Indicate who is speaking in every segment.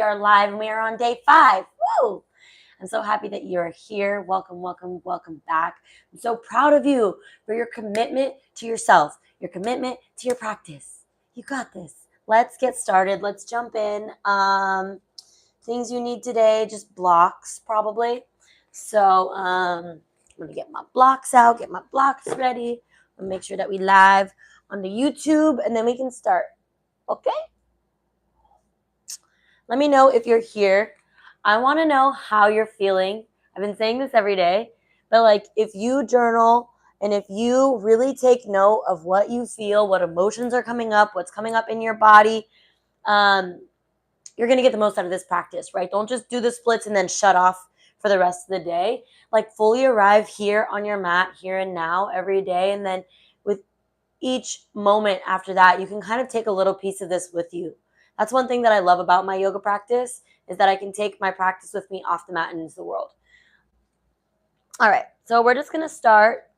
Speaker 1: are live and we are on day 5. Woo! I'm so happy that you're here. Welcome, welcome, welcome back. I'm so proud of you for your commitment to yourself, your commitment to your practice. You got this. Let's get started. Let's jump in. Things you need today, just blocks probably. So I'm going to get my blocks out, get my blocks ready, and make sure that we live on the YouTube, and then we can start. Okay? Let me know if you're here. I want to know how you're feeling. I've been saying this every day, but like if you journal and if you really take note of what you feel, what emotions are coming up, what's coming up in your body, you're going to get the most out of this practice, right? Don't just do the splits and then shut off for the rest of the day. Like fully arrive here on your mat, here and now, every day. And then with each moment after that, you can kind of take a little piece of this with you. That's one thing that I love about my yoga practice is that I can take my practice with me off the mat and into the world. All right, so we're just going to start.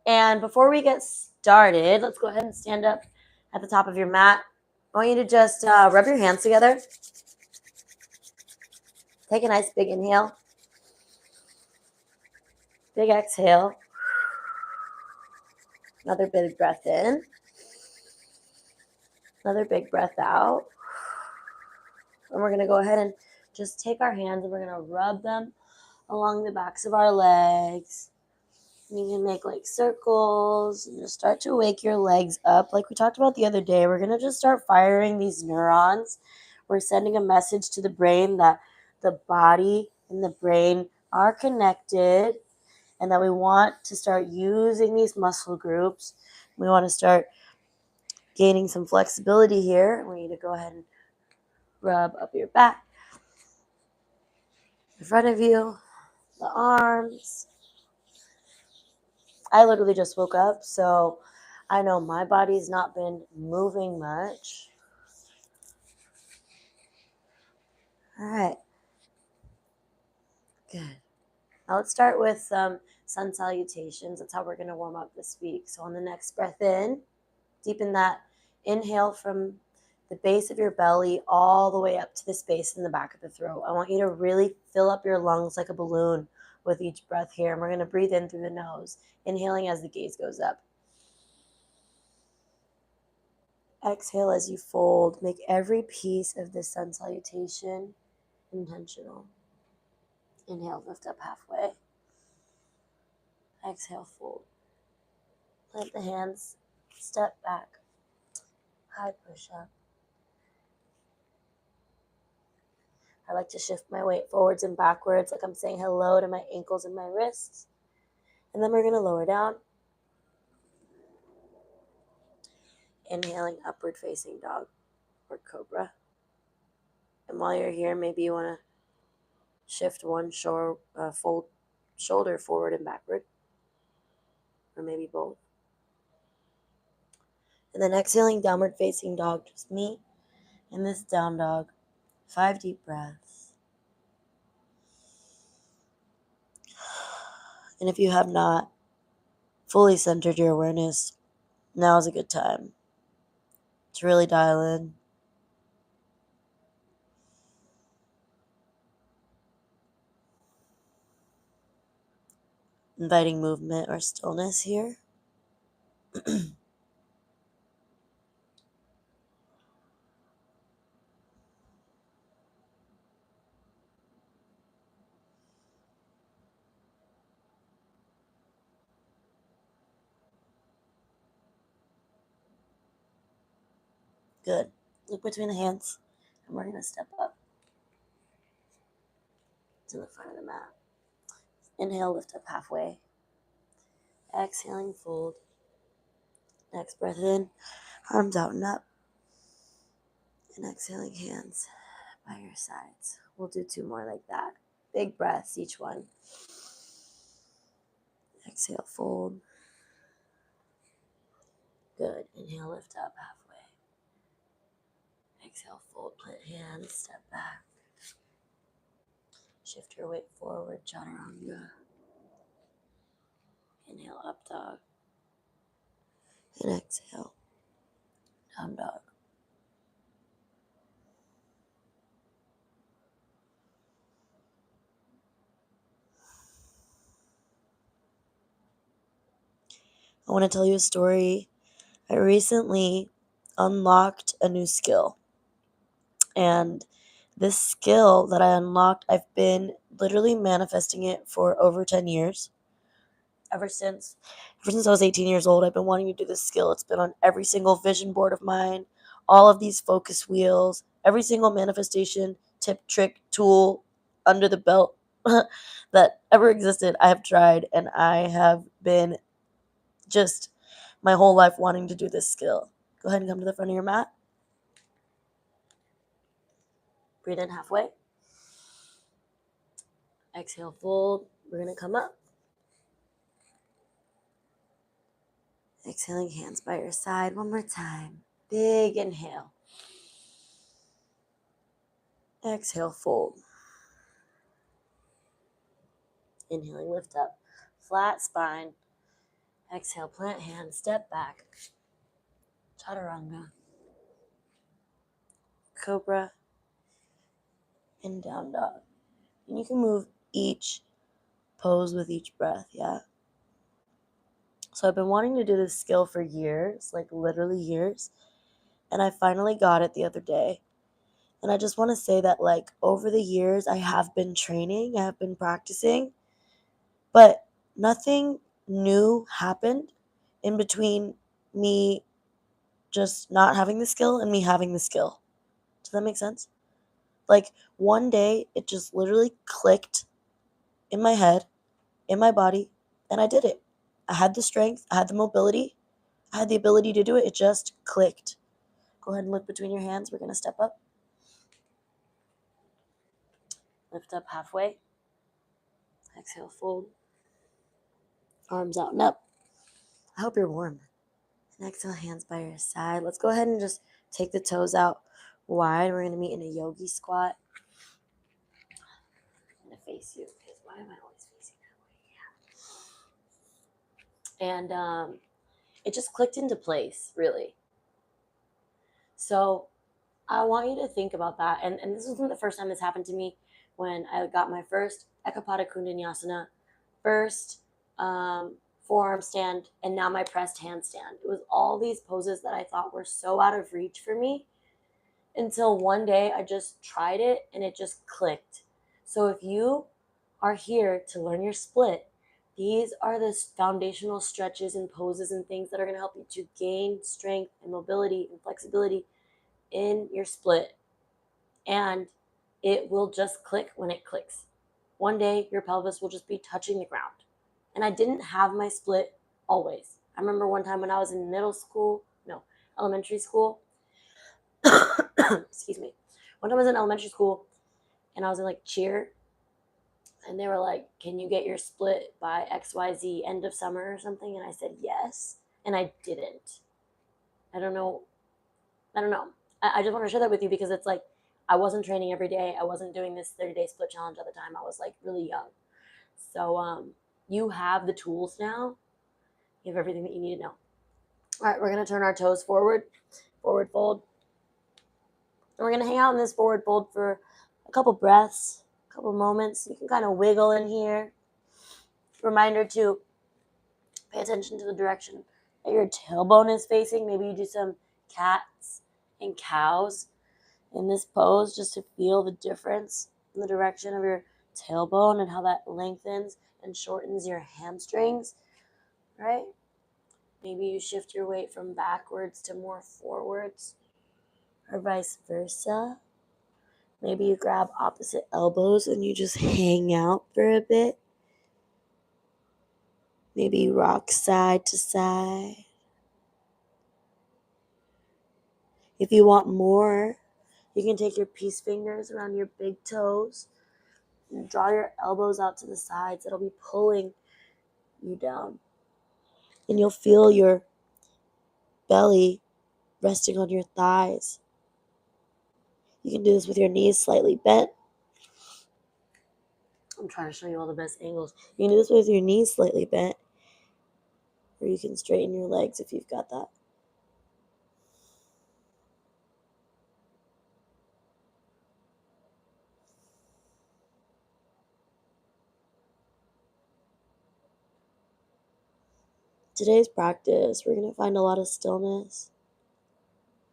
Speaker 1: And before we get started, let's go ahead and stand up at the top of your mat. I want you to just rub your hands together. Take a nice big inhale. Big exhale. Another big breath in. Another big breath out. And we're going to go ahead and just take our hands and we're going to rub them along the backs of our legs. And you can make like circles and just start to wake your legs up. Like we talked about the other day, we're going to just start firing these neurons. We're sending a message to the brain that the body and the brain are connected and that we want to start using these muscle groups. We want to start gaining some flexibility here. We need to go ahead and rub up your back, in front of you, the arms. I literally just woke up, so I know my body's not been moving much. All right. Good. Now let's start with some sun salutations. That's how we're going to warm up this week. So on the next breath in, deepen that inhale from the base of your belly all the way up to the space in the back of the throat. I want you to really fill up your lungs like a balloon with each breath here. And we're going to breathe in through the nose, inhaling as the gaze goes up. Exhale as you fold. Make every piece of this sun salutation intentional. Inhale, lift up halfway. Exhale, fold. Let the hands step back. High push up. I like to shift my weight forwards and backwards like I'm saying hello to my ankles and my wrists. And then we're going to lower down. Inhaling, upward facing dog or cobra. And while you're here, maybe you want to shift one fold shoulder forward and backward. Or maybe both. And then exhaling, downward facing dog, just me and this down dog. 5 deep breaths. And if you have not fully centered your awareness, now is a good time to really dial in. Inviting movement or stillness here. Good. Look between the hands, and we're going to step up to the front of the mat. Inhale, lift up halfway. Exhaling, fold. Next breath in, arms out and up. And exhaling, hands by your sides. We'll do 2 more like that. Big breaths, each one. Exhale, fold. Good. Inhale, lift up halfway. Exhale, fold, plant hands, step back. Shift your weight forward, chaturanga. Inhale, up dog. And exhale, down dog. I want to tell you a story. I recently unlocked a new skill. And this skill that I unlocked, I've been literally manifesting it for over 10 years. Ever since I was 18 years old, I've been wanting to do this skill. It's been on every single vision board of mine, all of these focus wheels, every single manifestation, tip, trick, tool under the belt that ever existed, I have tried, and I have been just my whole life wanting to do this skill. Go ahead and come to the front of your mat. Breathe in halfway. Exhale, fold. We're going to come up. Exhaling, hands by your side. One more time. Big inhale. Exhale, fold. Inhaling, lift up. Flat spine. Exhale, plant hands, step back. Chaturanga. Cobra. And down dog. And you can move each pose with each breath, yeah? So I've been wanting to do this skill for years, like literally years. And I finally got it the other day. And I just want to say that, like, over the years, I have been training, I have been practicing, but nothing new happened in between me just not having the skill and me having the skill. Does that make sense? Like, one day, it just literally clicked in my head, in my body, and I did it. I had the strength, I had the mobility, I had the ability to do it. It just clicked. Go ahead and look between your hands. We're going to step up. Lift up halfway. Exhale, fold. Arms out and up. I hope you're warm. And exhale, hands by your side. Let's go ahead and just take the toes out wide. We're going to meet in a yogi squat. I'm going to face you, because why am I always facing that way? Yeah. And it just clicked into place, really. So I want you to think about that. And this wasn't the first time this happened to me. When I got my first Ekapada Kundanyasana, first forearm stand, and now my pressed handstand. It was all these poses that I thought were so out of reach for me, until one day I just tried it and it just clicked. So if you are here to learn your split, these are the foundational stretches and poses and things that are going to help you to gain strength and mobility and flexibility in your split. And it will just click when it clicks. One day your pelvis will just be touching the ground. And I didn't have my split always. I remember one time when I was in elementary school. Excuse me. One time I was in elementary school and I was in like cheer, and they were like, "Can you get your split by XYZ end of summer or something?" And I said yes, and I didn't. I don't know. I just want to share that with you, because it's like, I wasn't training every day. I wasn't doing this 30-day split challenge at the time. I was like really young. So you have the tools now. You have everything that you need to know. All right, we're going to turn our toes forward fold. And we're going to hang out in this forward fold for a couple breaths, a couple moments. You can kind of wiggle in here. Reminder to pay attention to the direction that your tailbone is facing. Maybe you do some cats and cows in this pose, just to feel the difference in the direction of your tailbone and how that lengthens and shortens your hamstrings, right? Maybe you shift your weight from backwards to more forwards, or vice versa. Maybe you grab opposite elbows and you just hang out for a bit. Maybe you rock side to side. If you want more, you can take your peace fingers around your big toes and draw your elbows out to the sides. It'll be pulling you down. And you'll feel your belly resting on your thighs. You can do this with your knees slightly bent. I'm trying to show you all the best angles. You can do this with your knees slightly bent, or you can straighten your legs if you've got that. today's practice, we're going to find a lot of stillness.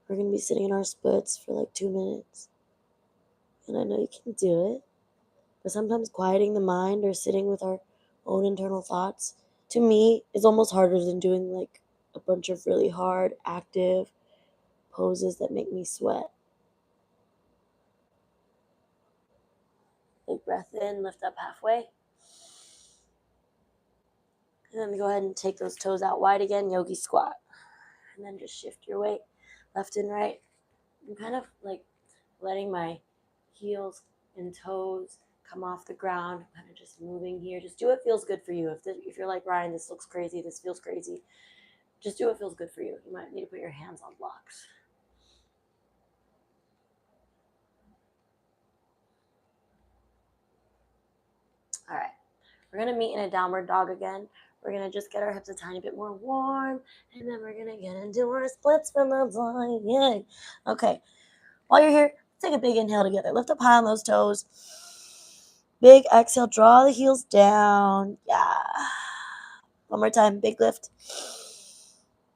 Speaker 1: We're going to be sitting in our splits for like 2 minutes. And I know you can do it. But sometimes quieting the mind or sitting with our own internal thoughts, to me, is almost harder than doing like a bunch of really hard, active poses that make me sweat. Big breath in, lift up halfway. And then go ahead and take those toes out wide again, yogi squat. And then just shift your weight left and right. I'm kind of like letting my heels and toes come off the ground, kind of just moving here. Just do what feels good for you. If you're like, Ryan, this looks crazy, this feels crazy, just do what feels good for you. You might need to put your hands on blocks. All right, we're going to meet in a downward dog again. We're going to just get our hips a tiny bit more warm, and then we're going to get into our splits from the side. Yay. Okay, while you're here, take a big inhale together. Lift up high on those toes. Big exhale, draw the heels down. Yeah. One more time, big lift.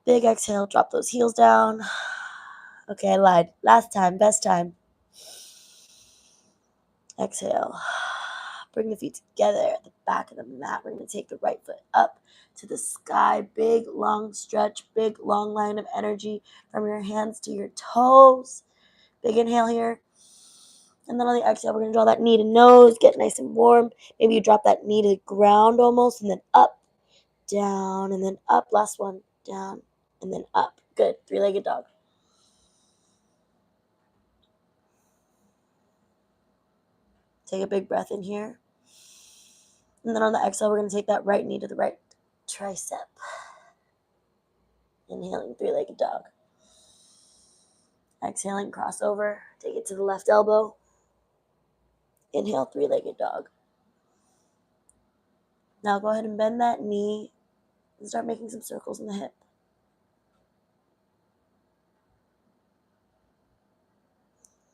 Speaker 1: Big exhale, drop those heels down. Okay, I lied. Last time, best time. Exhale. Bring the feet together at the back of the mat. We're going to take the right foot up to the sky. Big, long stretch. Big, long line of energy from your hands to your toes. Big inhale here. And then on the exhale, we're going to draw that knee to nose. Get nice and warm. Maybe you drop that knee to the ground almost. And then up, down, and then up. Last one. Down, and then up. Good. Three-legged dog. Take a big breath in here. And then on the exhale, we're going to take that right knee to the right tricep. Inhaling, three-legged dog. Exhaling, crossover. Take it to the left elbow. Inhale, three-legged dog. Now go ahead and bend that knee and start making some circles in the hip.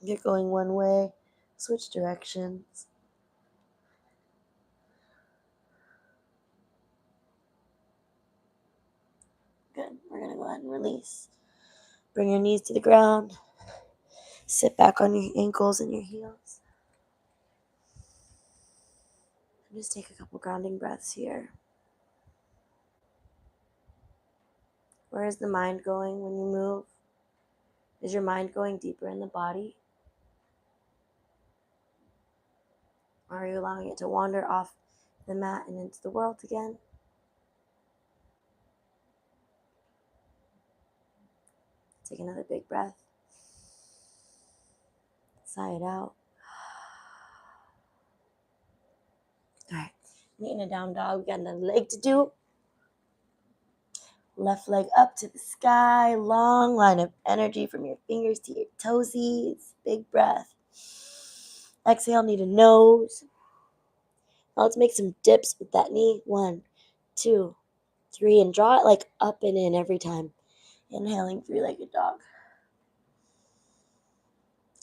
Speaker 1: You're going one way, switch directions. Good. We're going to go ahead and release. Bring your knees to the ground. Sit back on your ankles and your heels. And just take a couple grounding breaths here. Where is the mind going when you move? Is your mind going deeper in the body? Or are you allowing it to wander off the mat and into the world again? Take another big breath. Sigh it out. All right, meeting a down dog. We got another leg to do. Left leg up to the sky. Long line of energy from your fingers to your toesies. Big breath. Exhale, knee to nose. Now let's make some dips with that knee. 1, 2, 3, and draw it like up and in every time. Inhaling, three-legged dog.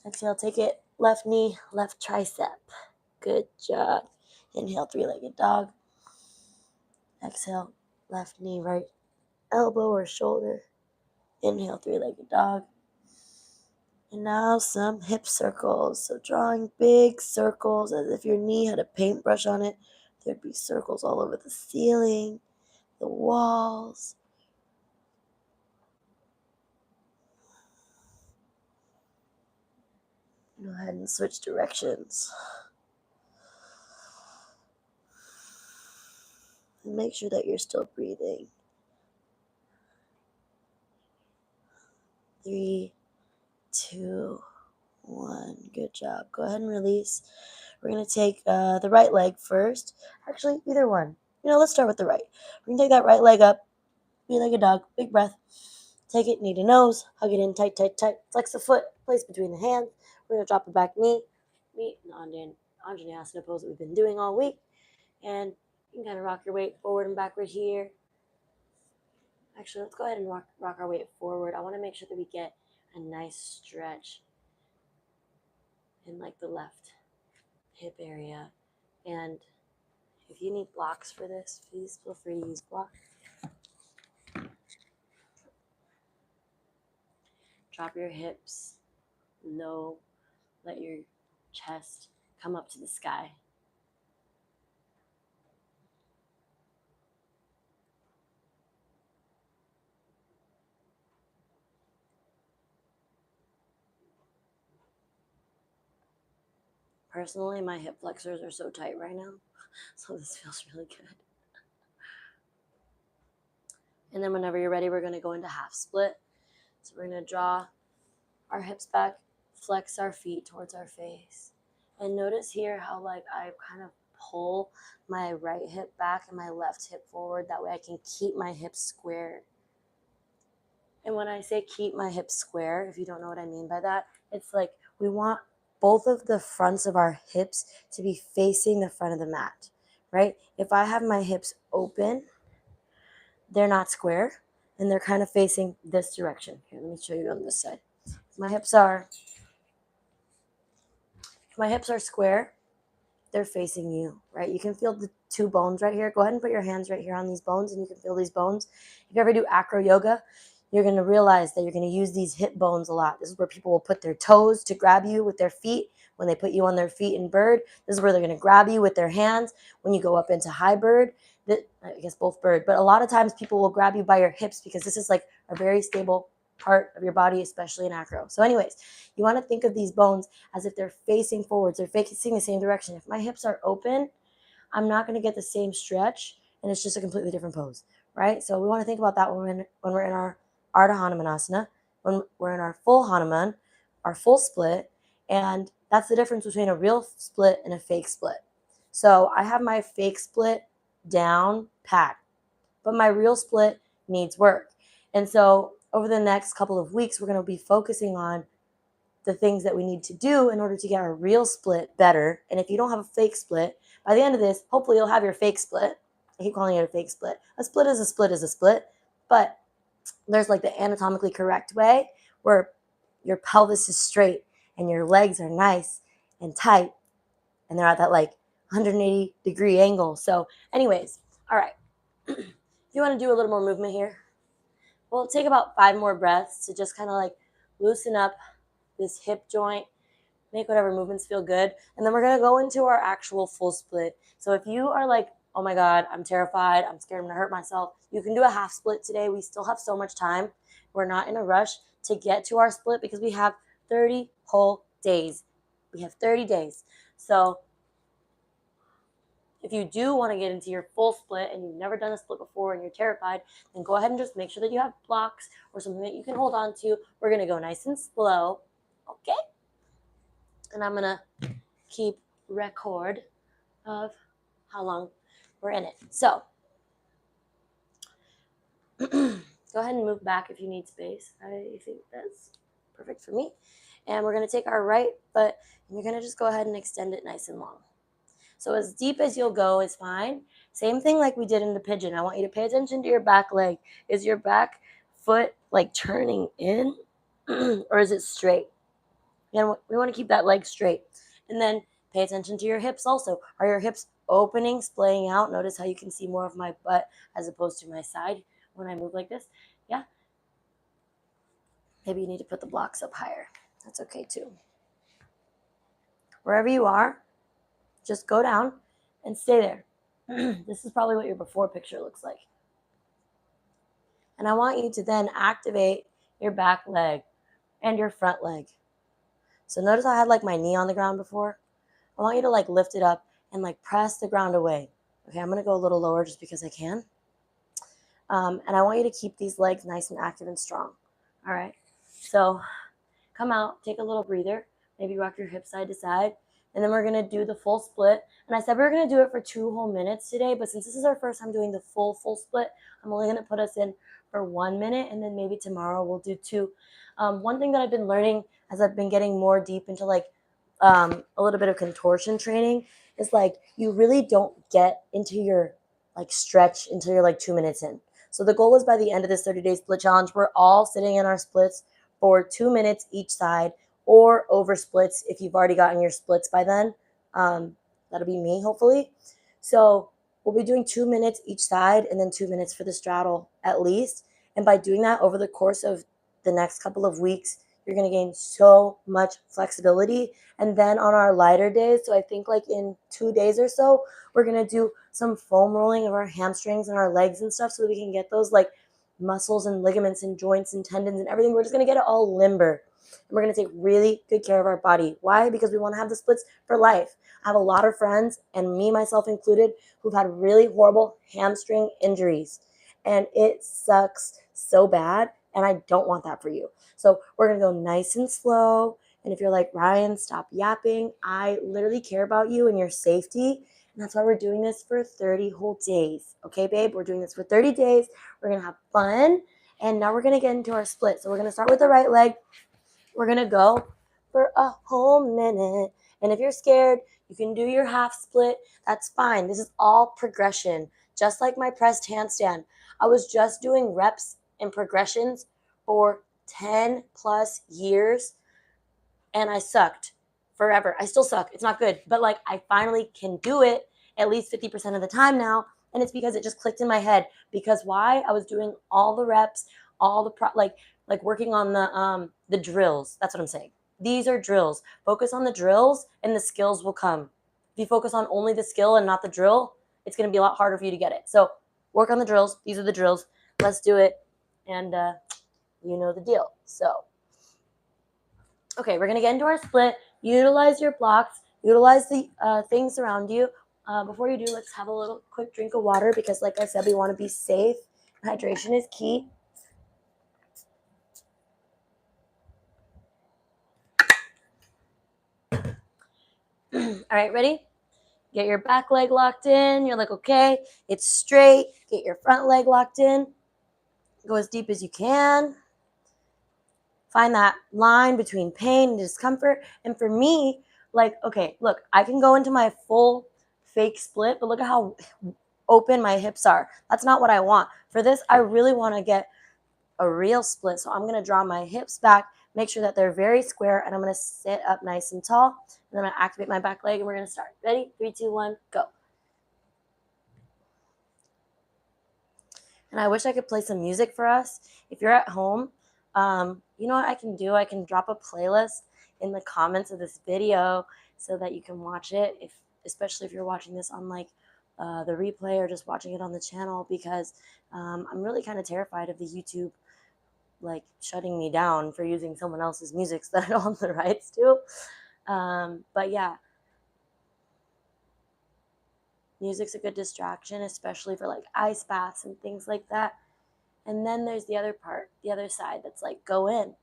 Speaker 1: Exhale, take it left knee, left tricep. Good job. Inhale, three-legged dog. Exhale, left knee, right elbow or shoulder. Inhale, three-legged dog. And now some hip circles. So drawing big circles as if your knee had a paintbrush on it. There'd be circles all over the ceiling, the walls. Go ahead and switch directions. And make sure that you're still breathing. 3, 2, 1. Good job. Go ahead and release. We're going to take the right leg first. Actually, either one. Let's start with the right. We're going to take that right leg up. Be like a dog. Big breath. Take it knee to nose. Hug it in tight, tight, tight. Flex the foot. Place between the hands. We're going to drop the back knee. Meet an Anjaneyasana pose that we've been doing all week. And you can kind of rock your weight forward and backward here. Actually, let's go ahead and rock our weight forward. I want to make sure that we get a nice stretch in like the left hip area. And if you need blocks for this, please feel free to use blocks. Drop your hips low. Let your chest come up to the sky. Personally, my hip flexors are so tight right now, so this feels really good. And then whenever you're ready, we're going to go into half split. So we're going to draw our hips back, flex our feet towards our face. And notice here how like I kind of pull my right hip back and my left hip forward. That way I can keep my hips square. And when I say keep my hips square, if you don't know what I mean by that, it's like we want both of the fronts of our hips to be facing the front of the mat, right? If I have my hips open, they're not square and they're kind of facing this direction. Here, let me show you on this side. My hips are square, they're facing you, right? You can feel the two bones right here. Go ahead and put your hands right here on these bones and you can feel these bones. If you ever do acro yoga, you're going to realize that you're going to use these hip bones a lot. This is where people will put their toes to grab you with their feet. When they put you on their feet in bird, this is where they're going to grab you with their hands. When you go up into high bird, I guess both bird, but a lot of times people will grab you by your hips because this is like a very stable part of your body, especially in acro. So anyways, you want to think of these bones as if they're facing forwards. They're facing the same direction. If my hips are open, I'm not going to get the same stretch, and it's just a completely different pose, right? So we want to think about that when we're in our Ardha Hanumanasana, when we're in our full Hanuman, our full split, and that's the difference between a real split and a fake split. So I have my fake split down pat, but my real split needs work. And so over the next couple of weeks, we're going to be focusing on the things that we need to do in order to get our real split better. And if you don't have a fake split, by the end of this, hopefully you'll have your fake split. I keep calling it a fake split. A split is a split is a split, but there's like the anatomically correct way where your pelvis is straight and your legs are nice and tight and they're at that like 180-degree angle. So anyways, all right. If you want to do a little more movement here, we'll take about 5 more breaths to just kind of like loosen up this hip joint, make whatever movements feel good. And then we're going to go into our actual full split. So if you are like, oh my God, I'm terrified, I'm scared I'm going to hurt myself, you can do a half split today. We still have so much time. We're not in a rush to get to our split because we have 30 whole days. We have 30 days. So if you do want to get into your full split and you've never done a split before and you're terrified, then go ahead and just make sure that you have blocks or something that you can hold on to. We're going to go nice and slow. Okay? And I'm going to keep record of how long we're in it. So go ahead and move back if you need space. I think that's perfect for me. And we're going to take our right foot and you're going to just go ahead and extend it nice and long. So as deep as you'll go is fine. Same thing like we did in the pigeon. I want you to pay attention to your back leg. Is your back foot like turning in or is it straight? And we want to keep that leg straight. And then pay attention to your hips also. Are your hips opening, splaying out? Notice how you can see more of my butt as opposed to my side when I move like this. Yeah? Maybe you need to put the blocks up higher. That's okay too. Wherever you are, just go down and stay there. This is probably what your before picture looks like. And I want you to then activate your back leg and your front leg. So notice I had like my knee on the ground before. I want you to like lift it up and like press the ground away. Okay, I'm going to go a little lower just because I can. And I want you to keep these legs nice and active and strong. All right, so come out, take a little breather. Maybe rock your hips side to side. And then we're going to do the full split. And I said we were going to do it for 2 whole minutes today, but since this is our first time doing the full split, I'm only going to put us in for 1 minute, and then maybe tomorrow we'll do 2. One thing that I've been learning as I've been getting more deep into like a little bit of contortion training is like you really don't get into your like stretch until you're like 2 minutes in. So the goal is by the end of this 30-day split challenge, we're all sitting in our splits for 2 minutes each side, or over splits if you've already gotten your splits by then. That'll be me, hopefully. So we'll be doing 2 minutes each side and then 2 minutes for the straddle at least. And by doing that over the course of the next couple of weeks, you're going to gain so much flexibility. And then on our lighter days, so I think like in 2 days or so, we're going to do some foam rolling of our hamstrings and our legs and stuff so that we can get those like muscles and ligaments and joints and tendons and everything. We're just going to get it all limber. And we're going to take really good care of our body. Why? Because we want to have the splits for life. I have a lot of friends, and me, myself included, who've had really horrible hamstring injuries. And it sucks so bad, and I don't want that for you. So we're going to go nice and slow. And if you're like, Ryan, stop yapping. I literally care about you and your safety. And that's why we're doing this for 30 whole days. Okay, babe? We're doing this for 30 days. We're going to have fun. And now we're going to get into our split. So we're going to start with the right leg. We're going to go for a whole minute. And if you're scared, you can do your half split. That's fine. This is all progression. Just like my pressed handstand. I was just doing reps and progressions for 10 plus years, and I sucked forever. I still suck. It's not good. But like I finally can do it at least 50% of the time now. And it's because it just clicked in my head. Because why? I was doing all the reps, all the like working on the drills. That's what I'm saying. These are drills. Focus on the drills and the skills will come. If you focus on only the skill and not the drill, it's going to be a lot harder for you to get it. So work on the drills. These are the drills. Let's do it. And you know the deal. So, okay, we're going to get into our split. Utilize your blocks. Utilize the things around you. Before you do, let's have a little quick drink of water because, like I said, we want to be safe. Hydration is key. All right, ready? Get your back leg locked in. You're like, okay, it's straight. Get your front leg locked in. Go as deep as you can. Find that line between pain and discomfort. And for me, like, okay, look, I can go into my full fake split, but look at how open my hips are. That's not what I want. For this, I really want to get a real split. So I'm going to draw my hips back, make sure that they're very square, and I'm going to sit up nice and tall. And then I'm going to activate my back leg, and we're going to start. Ready? 3, 2, 1, go. And I wish I could play some music for us. If you're at home, you know what I can do? I can drop a playlist in the comments of this video so that you can watch it, especially if you're watching this on like the replay or just watching it on the channel, because I'm really kind of terrified of the YouTube like shutting me down for using someone else's music that I don't have the rights to. But yeah, music's a good distraction, especially for like ice baths and things like that. And then there's the other part, the other side that's like, go in.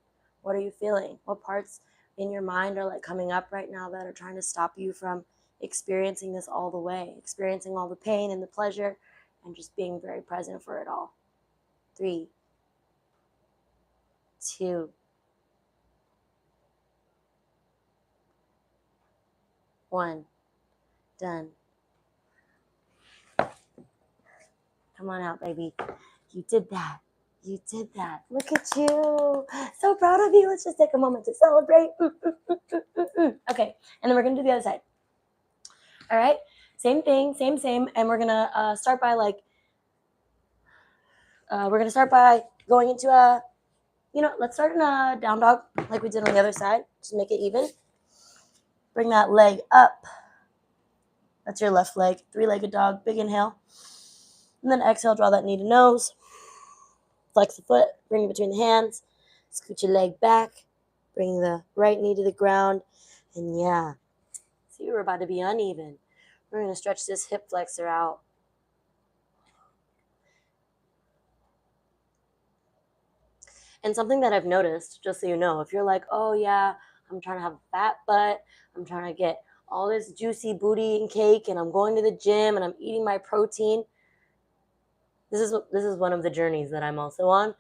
Speaker 1: What are you feeling? What parts in your mind are like coming up right now that are trying to stop you from experiencing this all the way, experiencing all the pain and the pleasure, and just being very present for it all. 3, 2, 1, done. Come on out, baby. You did that. You did that. Look at you. So proud of you. Let's just take a moment to celebrate. Okay, and then we're going to do the other side. All right, same thing, same. And we're going to start by like, going into a, let's start in a down dog like we did on the other side. Just make it even. Bring that leg up. That's your left leg. 3-legged dog. Big inhale. And then exhale, draw that knee to nose. Flex the foot. Bring it between the hands. Scoot your leg back. Bring the right knee to the ground. And yeah, see, we're about to be uneven. We're going to stretch this hip flexor out. And something that I've noticed, just so you know, if you're like, oh yeah, I'm trying to have a fat butt, I'm trying to get all this juicy booty and cake, and I'm going to the gym and I'm eating my protein. This is one of the journeys that I'm also on.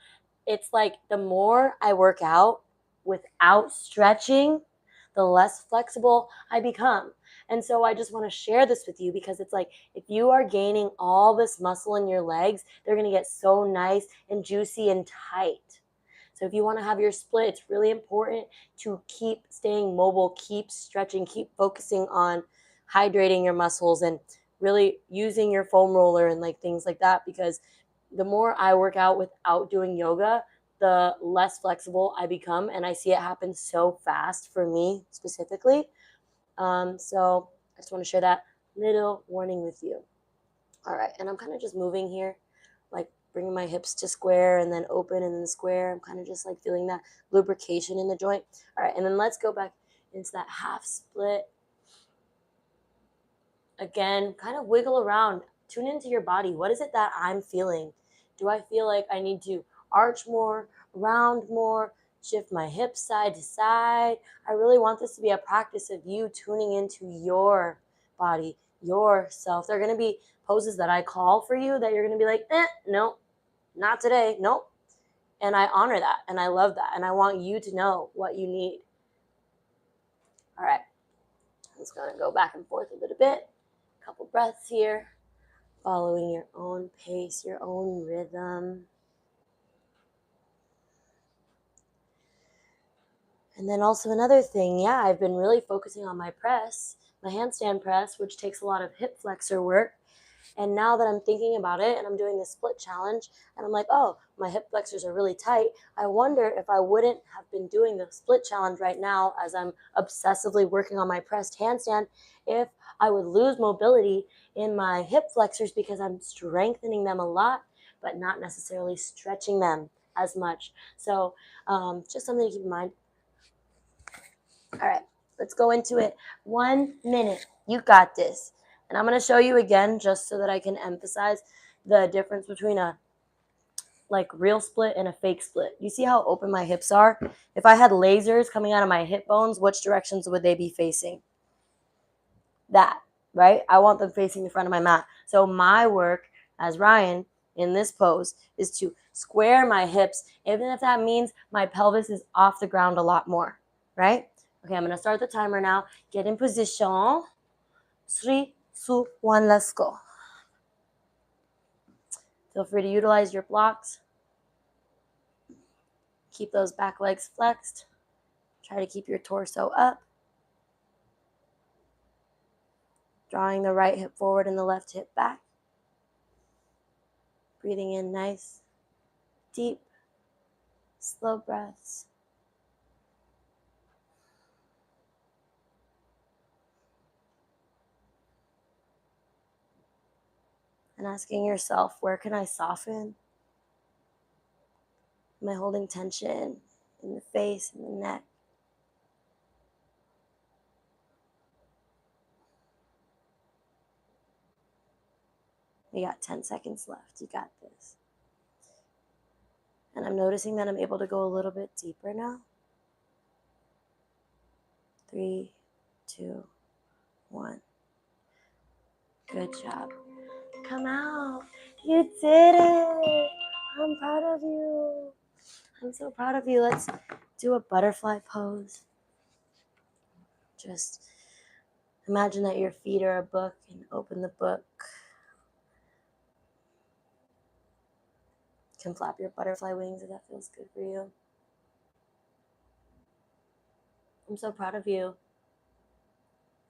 Speaker 1: It's like the more I work out without stretching, the less flexible I become. And so I just want to share this with you because it's like if you are gaining all this muscle in your legs, they're going to get so nice and juicy and tight. So if you want to have your split, it's really important to keep staying mobile, keep stretching, keep focusing on hydrating your muscles and really using your foam roller and like things like that, because the more I work out without doing yoga, the less flexible I become, and I see it happen so fast for me specifically. So I just want to share that little warning with you. All right, and I'm kind of just moving here, like bringing my hips to square and then open and then square. I'm kind of just like feeling that lubrication in the joint. All right, and then let's go back into that half split. Again, kind of wiggle around. Tune into your body. What is it that I'm feeling? Do I feel like I need to arch more, round more, shift my hips side to side? I really want this to be a practice of you tuning into your body, yourself. There are going to be poses that I call for you that you're going to be like, no, not today. Nope. And I honor that. And I love that. And I want you to know what you need. All right. I'm just going to go back and forth a little bit. Couple breaths here, following your own pace, your own rhythm. And then also another thing, I've been really focusing on my press, my handstand press, which takes a lot of hip flexor work. And now that I'm thinking about it and I'm doing the split challenge and I'm like, oh, my hip flexors are really tight, I wonder if I wouldn't have been doing the split challenge right now as I'm obsessively working on my pressed handstand, if I would lose mobility in my hip flexors because I'm strengthening them a lot, but not necessarily stretching them as much. So just something to keep in mind. All right, let's go into it. 1 minute. You got this. And I'm going to show you again just so that I can emphasize the difference between a real split and a fake split. You see how open my hips are? If I had lasers coming out of my hip bones, which directions would they be facing? That, right? I want them facing the front of my mat. So my work as Ryan in this pose is to square my hips, even if that means my pelvis is off the ground a lot more, right? Okay, I'm going to start the timer now. Get in position. 3, 2, 1, let's go. Feel free to utilize your blocks. Keep those back legs flexed. Try to keep your torso up. Drawing the right hip forward and the left hip back. Breathing in nice, deep, slow breaths. And asking yourself, where can I soften? Am I holding tension in the face and the neck? We got 10 seconds left. You got this. And I'm noticing that I'm able to go a little bit deeper now. 3, 2, 1. Good job. Come out. You did it. I'm proud of you. I'm so proud of you. Let's do a butterfly pose. Just imagine that your feet are a book and open the book. You can flap your butterfly wings if that feels good for you. I'm so proud of you.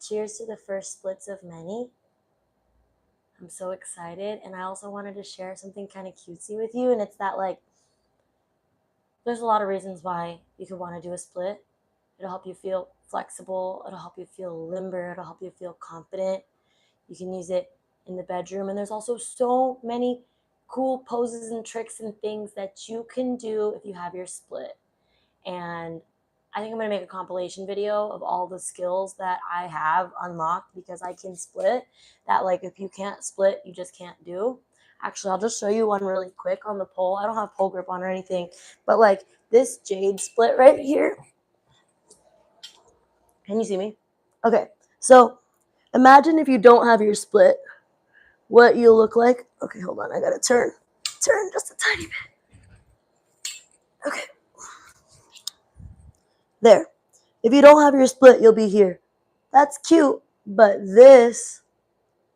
Speaker 1: Cheers to the first splits of many. I'm so excited. And I also wanted to share something kind of cutesy with you. And it's that there's a lot of reasons why you could want to do a split. It'll help you feel flexible. It'll help you feel limber. It'll help you feel confident. You can use it in the bedroom. And there's also so many cool poses and tricks and things that you can do if you have your split. And I think I'm going to make a compilation video of all the skills that I have unlocked because I can split that if you can't split, you just can't do. Actually, I'll just show you one really quick on the pole. I don't have pole grip on or anything, but this jade split right here. Can you see me? Okay, so imagine if you don't have your split, what you'll look like. Okay, hold on, I gotta turn just a tiny bit. Okay. There. If you don't have your split, you'll be here. That's cute, but this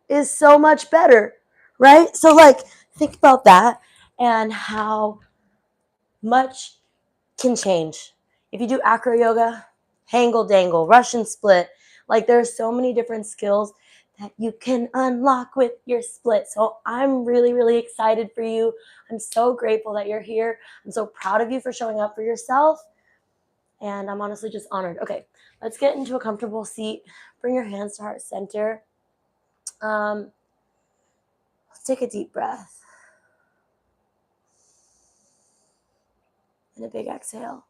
Speaker 1: is so much better, right? So think about that and how much can change. If you do acro yoga, hangle dangle, Russian split, there's so many different skills that you can unlock with your split. So I'm really, really excited for you. I'm so grateful that you're here. I'm so proud of you for showing up for yourself. And I'm honestly just honored. Okay, let's get into a comfortable seat. Bring your hands to heart center. Let's take a deep breath. And a big exhale.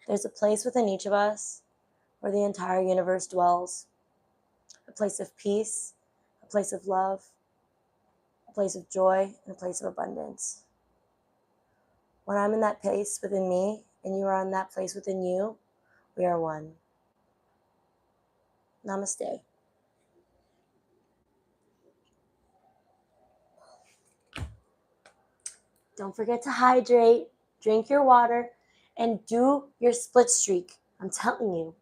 Speaker 1: There's a place within each of us where the entire universe dwells. A place of peace, a place of love, a place of joy, and a place of abundance. When I'm in that place within me, and you are in that place within you, we are one. Namaste. Don't forget to hydrate, drink your water, and do your split streak. I'm telling you,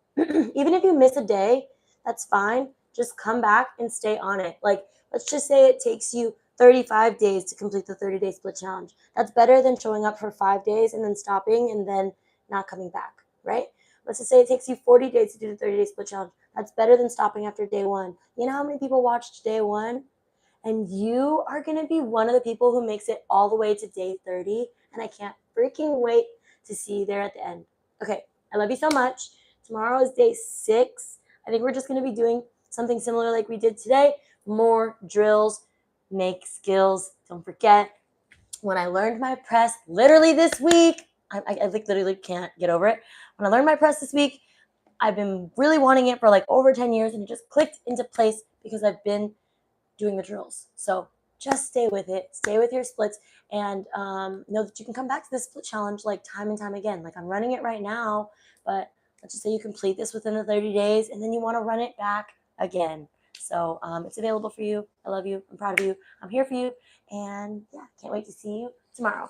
Speaker 1: even if you miss a day, that's fine. Just come back and stay on it. Like, let's just say it takes you 35 days to complete the 30-day split challenge. That's better than showing up for 5 days and then stopping and then not coming back, right? Let's just say it takes you 40 days to do the 30-day split challenge. That's better than stopping after day one. You know how many people watched day one? And you are going to be one of the people who makes it all the way to day 30. And I can't freaking wait to see you there at the end. Okay, I love you so much. Tomorrow is day 6. I think we're just going to be doing something similar like we did today. More drills, make skills. Don't forget, when I learned my press literally this week, I like literally can't get over it. When I learned my press this week, I've been really wanting it for like over 10 years, and it just clicked into place because I've been doing the drills. So just stay with it, stay with your splits, and know that you can come back to this split challenge like time and time again. Like I'm running it right now, but let's just say you complete this within the 30 days and then you want to run it back again. So it's available for you. I love you. I'm proud of you. I'm here for you. And yeah, can't wait to see you tomorrow.